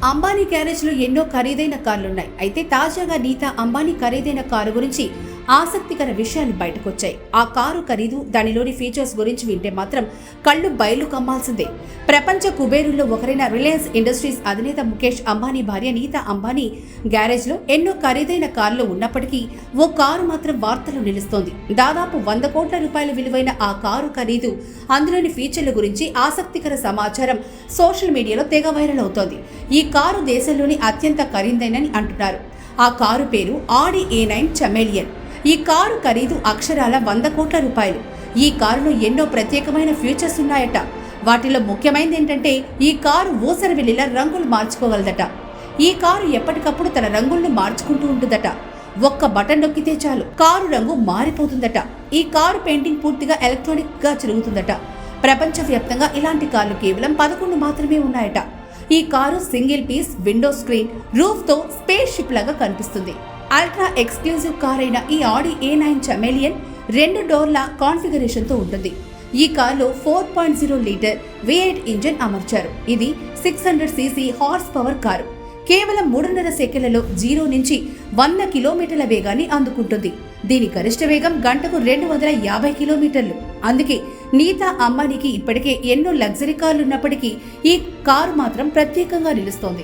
Ambani garage లో ఎన్నో ఖరీదైన కార్లున్నాయి. అయితే తాజాగా నీతా అంబానీ ఖరీదైన కారు గురించి ఆసక్తికర విషయాలు బయటకొచ్చాయి. ఆ కారు ఖరీదు, దానిలోని ఫీచర్స్ గురించి వింటే మాత్రం కళ్ళు బయలు కమ్మాల్సిందే. ప్రపంచ కుబేరుల్లో ఒకరైన రిలయన్స్ ఇండస్ట్రీస్ అధినేత ముఖేష్ అంబానీ భార్య నీతా అంబానీ గ్యారేజ్ లో ఎన్నో ఖరీదైన కార్లు ఉన్నప్పటికీ ఓ కారు మాత్రం వార్తలు నిలుస్తోంది. దాదాపు 100 కోట్ల రూపాయల విలువైన ఆ కారు ఖరీదు, అందులోని ఫీచర్ల గురించి ఆసక్తికర సమాచారం సోషల్ మీడియాలో తెగ వైరల్ అవుతోంది. ఈ కారు దేశంలోని అత్యంత ఖరీదైనని అంటున్నారు. ఆ కారు పేరు ఆడి A9 చమేలియన్. ఈ కారు ఖరీదు అక్షరాల 100 కోట్ల రూపాయలు. ఈ కారులో ఎన్నో ప్రత్యేకమైన ఫీచర్స్ ఉన్నాయట. వాటిలో ముఖ్యమైనది ఏంటంటే ఈ కారు ఊసరవెల్లిలా రంగులు మార్చుకోగలదట. ఈ కారు ఎప్పటికప్పుడు తన రంగులను మార్చుకుంటూ ఉంటుందట. ఒక్క బటన్ నొక్కితే చాలు కారు రంగు మారిపోతుందట. ఈ కారు పెయింటింగ్ పూర్తిగా ఎలక్ట్రానిక్ గా జరుగుతుందట. ప్రపంచవ్యాప్తంగా ఇలాంటి కార్లు కేవలం 11 మాత్రమే ఉన్నాయట. ఈ car single piece window screen roof తో స్పేస్ షిప్ లాగా కనిపిస్తుంది. అల్ట్రా ఎక్స్క్లూజివ్ కార్ అయిన ఈ ఆడి A9 చమేలియన్ 2 డోర్ల కాన్ఫిగరేషన్ తో ఉంటుంది. ఈ కార్లో 4.0 లీటర్ V8 ఇంజిన్ అమర్చారు. ఇది 600cc హార్స్ పవర్ కారు. కేవలం 3.5 సెకన్లలో 0 నుంచి 100 కిలోమీటర్ల వేగాన్ని అందుకుంటుంది. దీని గరిష్ట వేగం గంటకు 250 కిలోమీటర్లు. అందుకే నీతా అంబానీకి ఇప్పటికే ఎన్నో లగ్జరీ కార్లున్నప్పటికీ ఈ కారు మాత్రం ప్రత్యేకంగా నిలుస్తోంది.